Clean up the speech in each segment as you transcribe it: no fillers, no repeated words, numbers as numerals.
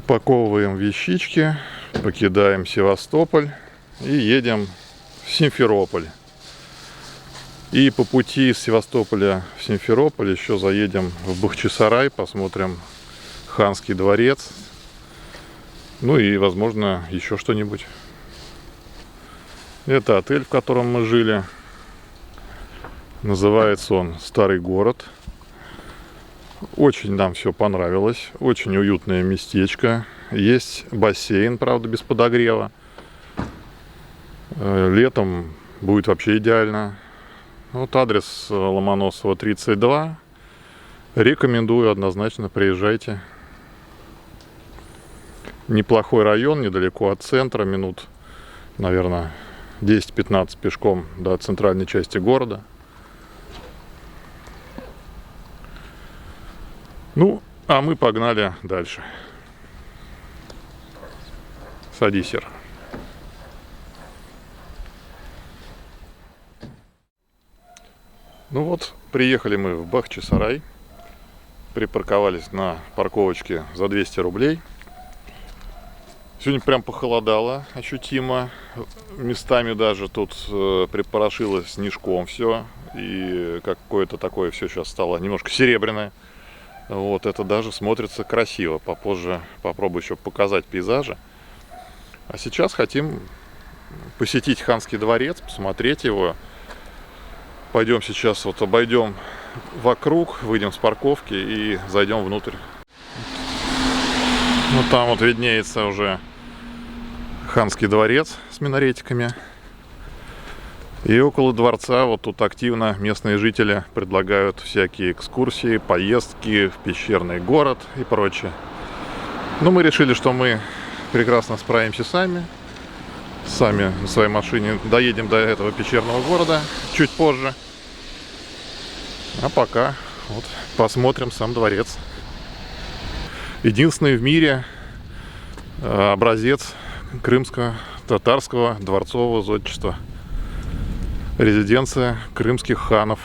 Упаковываем вещички, покидаем Севастополь и едем в Симферополь. И по пути из Севастополя в Симферополь еще заедем в Бахчисарай, посмотрим Ханский дворец. Ну и, возможно, еще что-нибудь. Это отель, в котором мы жили. Называется он «Старый город». Очень нам все понравилось. Очень уютное местечко. Есть бассейн, правда, без подогрева. Летом будет вообще идеально. Вот адрес Ломоносова, 32. Рекомендую, однозначно приезжайте. Неплохой район, недалеко от центра. Минут, наверное, 10-15 пешком до центральной части города. Ну, а мы погнали дальше. Садись, Сер. Ну вот, приехали мы в Бахчисарай. Припарковались на парковочке за 200 рублей. Сегодня прям похолодало ощутимо. Местами даже тут припорошилось снежком все. И какое-то такое все сейчас стало немножко серебряное. Вот, это даже смотрится красиво. Попозже попробую еще показать пейзажи. А сейчас хотим посетить Ханский дворец, посмотреть его. Пойдем сейчас вот обойдем вокруг, выйдем с парковки и зайдем внутрь. Вот там вот виднеется уже Ханский дворец с минаретиками. И около дворца вот тут активно местные жители предлагают всякие экскурсии, поездки в пещерный город и прочее. Но мы решили, что мы прекрасно справимся сами. Сами на своей машине доедем до этого пещерного города чуть позже. А пока вот посмотрим сам дворец. Единственный в мире образец крымско-татарского дворцового зодчества. Резиденция крымских ханов.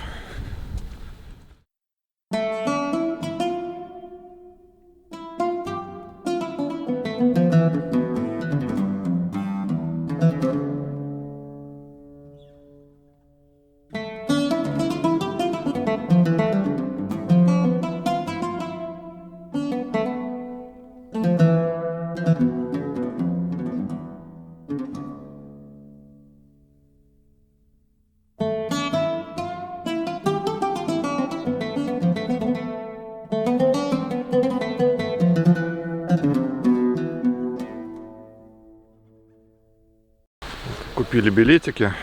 Купили билетики.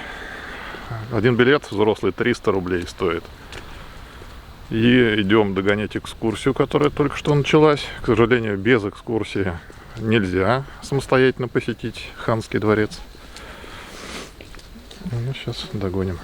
Один билет взрослый 300 рублей стоит. И идем догонять экскурсию, которая только что началась. К сожалению, без экскурсии нельзя самостоятельно посетить Ханский дворец. Ну, сейчас догоним.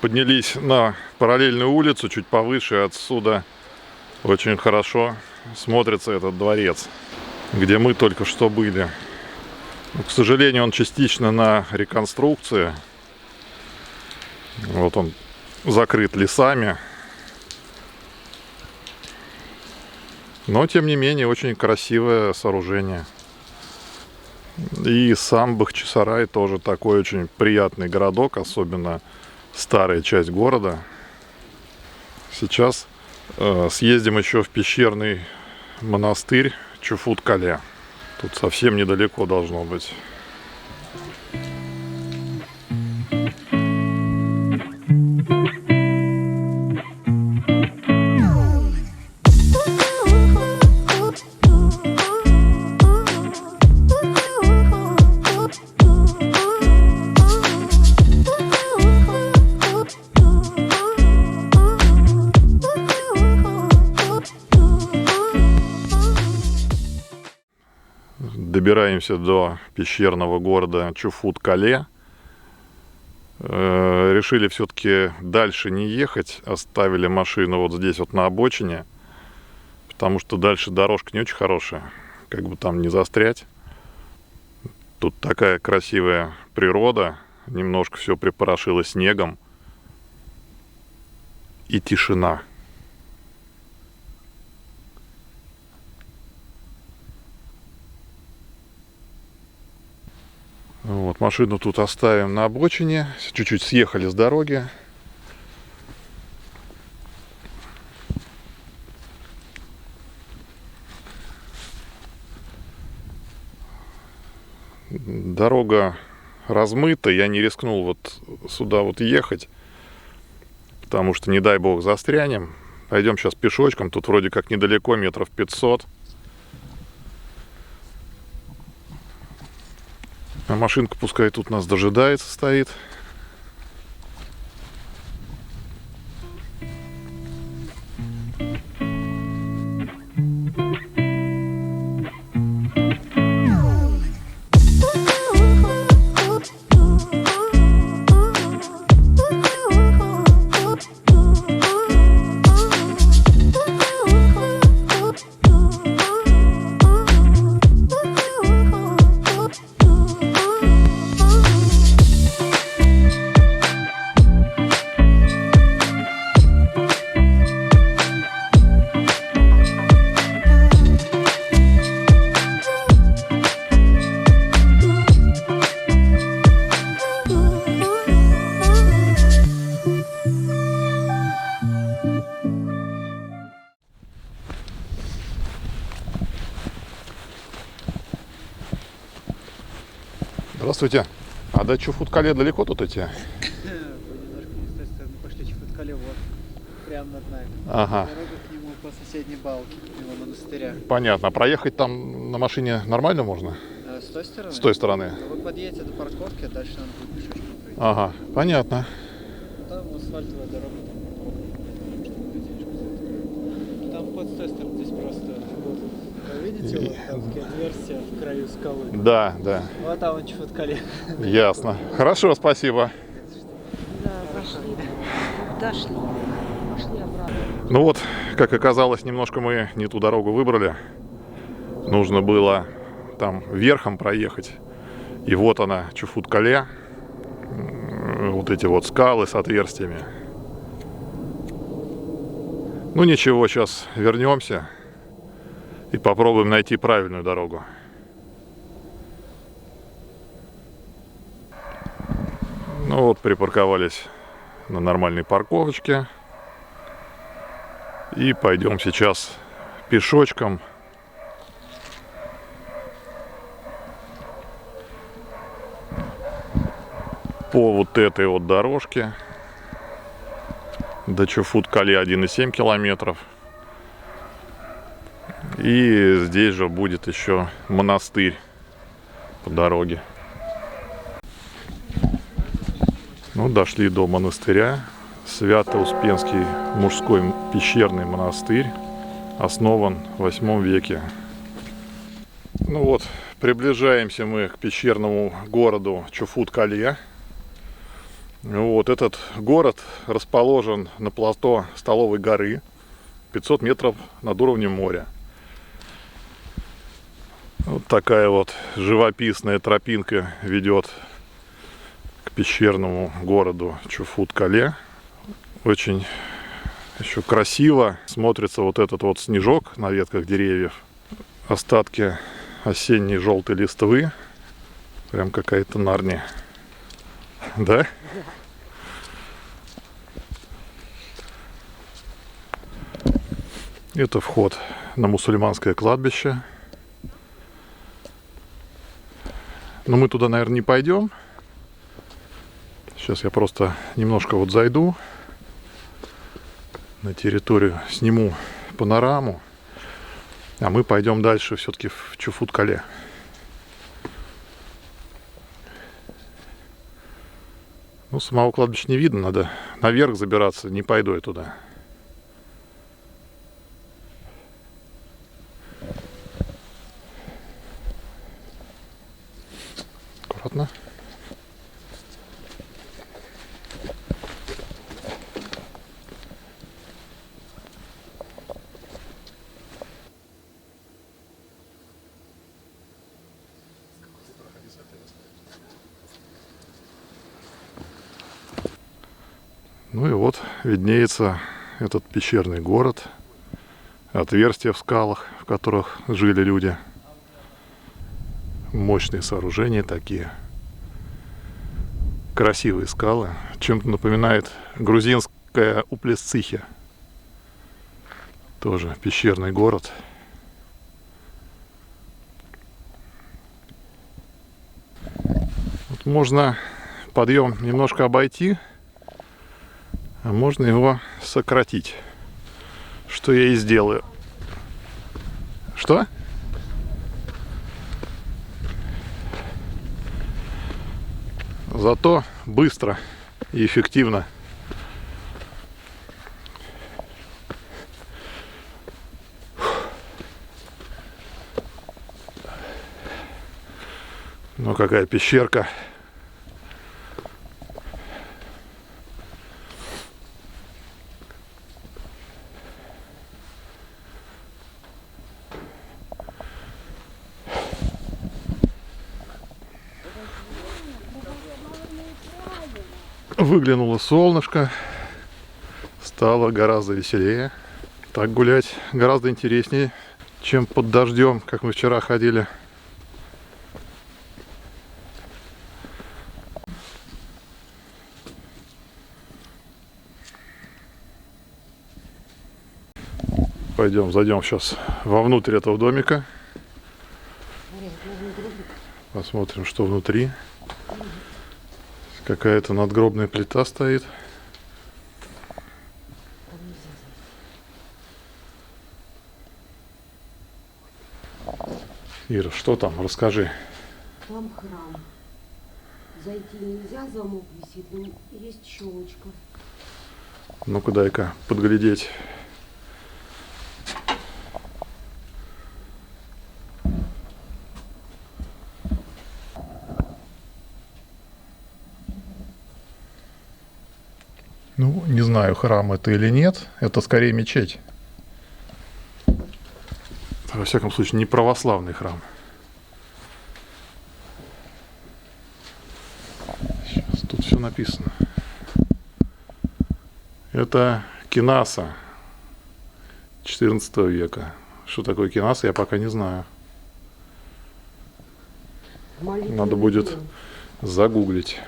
Поднялись на параллельную улицу, чуть повыше. Отсюда очень хорошо смотрится этот дворец, где мы только что были. Но, к сожалению, он частично на реконструкции. Вот он закрыт лесами. Но, тем не менее, очень красивое сооружение. И сам Бахчисарай тоже такой очень приятный городок, особенно старая часть города. Сейчас съездим еще в пещерный монастырь Чуфут-Кале. Тут совсем недалеко должно быть. Добираемся до пещерного города Чуфут-Кале. Решили все-таки дальше не ехать. Оставили машину вот здесь вот на обочине. Потому что дальше дорожка не очень хорошая. Как бы там не застрять. Тут такая красивая природа. Немножко все припорошило снегом. И тишина. Вот, машину тут оставим на обочине. Чуть-чуть съехали с дороги. Дорога размыта. Я не рискнул вот сюда вот ехать. Потому что, не дай бог, застрянем. Пойдем сейчас пешочком. Тут вроде как недалеко, метров 500. А машинка пускай тут нас дожидается, стоит. Здравствуйте. А до Чуфут-Кале далеко тут идти? Немножко не с той стороны пошли Чуфут-Кале, вот. Прямо над нами. Ага. Дорога к нему по соседней балке, его монастыря. Понятно. А проехать там на машине нормально можно? С той стороны? С той стороны. Вы подъедете до парковки, а дальше надо будет пешочком пройти. Ага, понятно. Там асфальтовая дорога, там парковка, чтобы денежку за это. Там ход с той стороны, здесь просто вот. Вы видите, вот там такие отверстия в краю скалы? Да, да. Вот там он Чуфут-Кале. Ясно. Хорошо, спасибо. Да, пошли. Дошли. Пошли обратно. Ну вот, как оказалось, немножко мы не ту дорогу выбрали. Нужно было там верхом проехать. И вот она, Чуфут-Кале. Вот эти вот скалы с отверстиями. Ну ничего, сейчас вернемся и попробуем найти правильную дорогу. Ну вот, припарковались на нормальной парковочке. И пойдем сейчас пешочком. По вот этой вот дорожке. До Чуфут-Кале 1,7 километров. И здесь же будет еще монастырь по дороге. Ну, дошли до монастыря. Свято-Успенский мужской пещерный монастырь. Основан в 8 веке. Ну вот, приближаемся мы к пещерному городу Чуфут-Кале. Вот этот город расположен на плато Столовой горы, 500 метров над уровнем моря. Вот такая вот живописная тропинка ведет к пещерному городу Чуфут-Кале. Очень еще красиво смотрится вот этот вот снежок на ветках деревьев. Остатки осенней желтой листвы. Прям какая-то Нарния. Да? Это вход на мусульманское кладбище. Но мы туда, наверное, не пойдем. Сейчас я просто немножко вот зайду на территорию, сниму панораму, а мы пойдем дальше все-таки в Чуфут-Кале. Ну, самого кладбища не видно, надо наверх забираться, не пойду я туда. Аккуратно. Ну и вот виднеется этот пещерный город, отверстия в скалах, в которых жили люди. Мощные сооружения такие. Красивые скалы. Чем-то напоминает грузинская Уплесцихия. Тоже пещерный город. Вот можно подъем немножко обойти, а можно его сократить. Что я и сделаю. Что? Зато быстро и эффективно. Ну какая пещерка. Выглянуло солнышко, стало гораздо веселее. Так гулять гораздо интереснее, чем под дождем, как мы вчера ходили. Пойдем, зайдем сейчас вовнутрь этого домика. Посмотрим, что внутри. Какая-то надгробная плита стоит. Ира, что там? Расскажи. Там храм. Зайти нельзя, замок висит, но есть щелочка. Ну-ка дай-ка подглядеть. Ну, не знаю, храм это или нет. Это скорее мечеть. Во всяком случае, не православный храм. Сейчас тут все написано. Это Кинаса 14 века. Что такое Кинаса, я пока не знаю. Надо будет загуглить.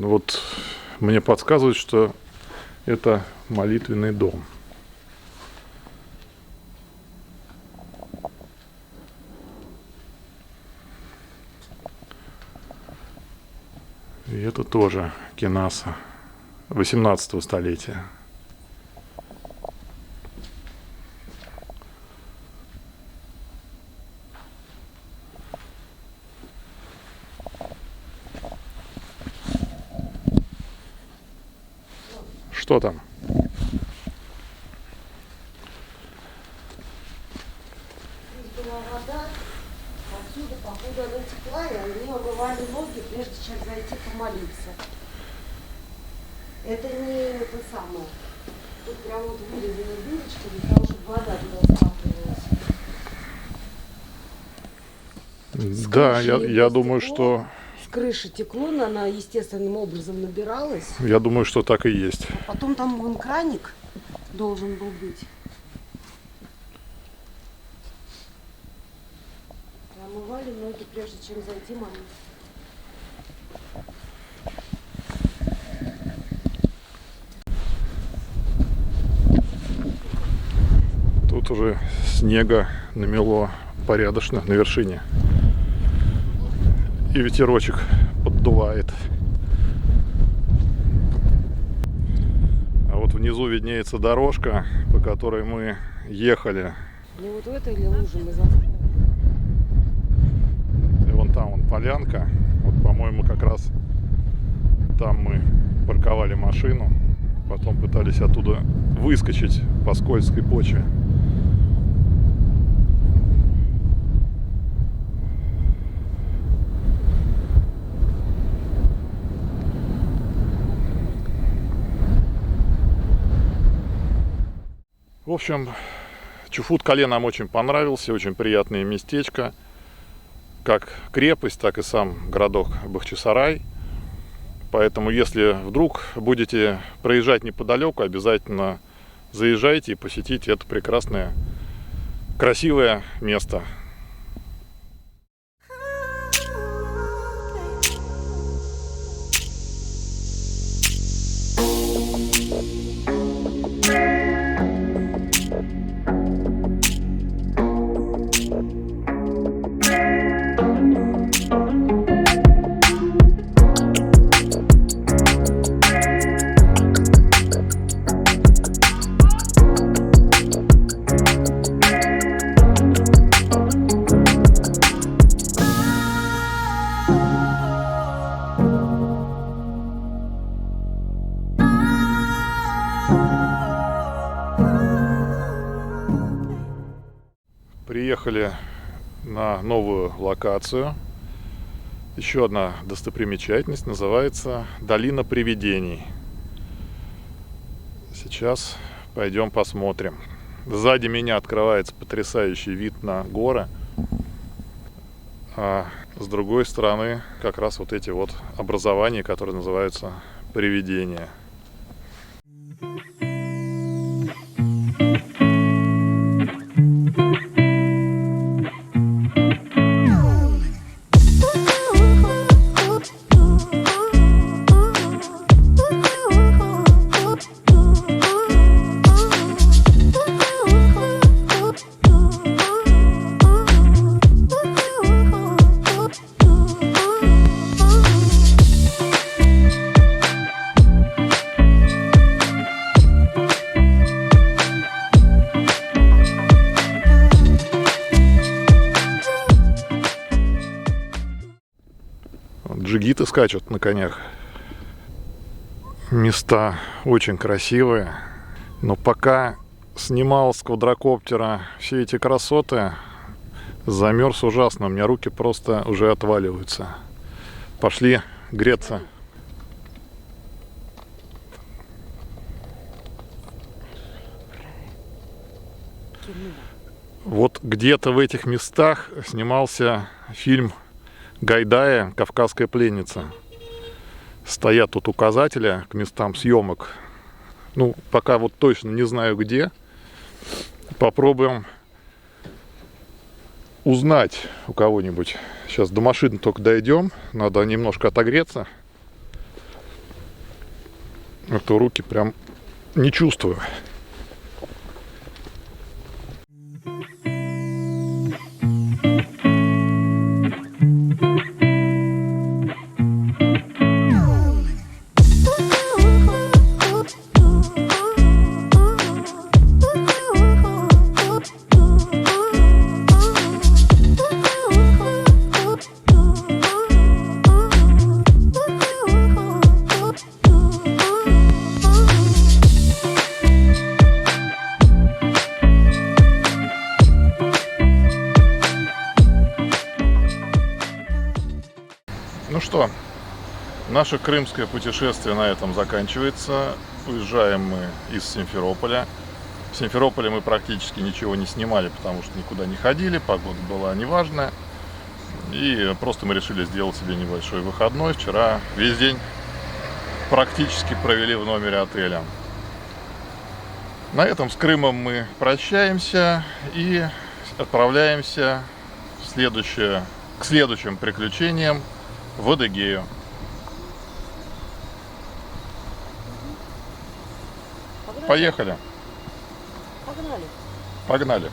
Вот мне подсказывают, что это молитвенный дом. И это тоже Кинаса 18 столетия. Что там? Здесь была вода, отсюда, походу, она текла, и они омывали ноги, прежде чем зайти помолиться. Это не это самое. Тут прям вот вырезана дырочка для того, чтобы вода туда скапливалась. Да, я думаю, что... С крыши текло, она естественным образом набиралась. Я думаю, что так и есть. Потом там вон краник должен был быть. омывали ноги, прежде чем зайти молиться. Тут уже снега намело порядочно на вершине. И ветерочек поддувает. А вот внизу виднеется дорожка, по которой мы ехали. Не вот в этой ли луже мы застряли? И вон там вон полянка. Вот, по-моему, как раз там мы парковали машину. Потом пытались оттуда выскочить по скользкой почве. В общем, Чуфут-Кале нам очень понравился, очень приятное местечко. Как крепость, так и сам городок Бахчисарай. Поэтому, если вдруг будете проезжать неподалеку, обязательно заезжайте и посетите это прекрасное, красивое место. Приехали на новую локацию. Еще одна достопримечательность называется Долина привидений. Сейчас пойдем посмотрим. Сзади меня открывается потрясающий вид на горы. А с другой стороны как раз вот эти вот образования, которые называются привидения. Джигиты скачут на конях. Места очень красивые. Но пока снимал с квадрокоптера все эти красоты, замерз ужасно. У меня руки просто уже отваливаются. Пошли греться. Вот где-то в этих местах снимался фильм Гайдая «Кавказская пленница». Стоят тут указатели к местам съемок. Ну, пока вот точно не знаю где. Попробуем узнать у кого-нибудь. Сейчас до машины только дойдем. Надо немножко отогреться. А то руки прям не чувствую. Ну что, наше крымское путешествие на этом заканчивается. Уезжаем мы из Симферополя. В Симферополе мы практически ничего не снимали, потому что никуда не ходили, погода была неважная. И просто мы решили сделать себе небольшой выходной. Вчера весь день практически провели в номере отеля. На этом с Крымом мы прощаемся и отправляемся в к следующим приключениям в Адыгею. Поехали. Погнали. Погнали.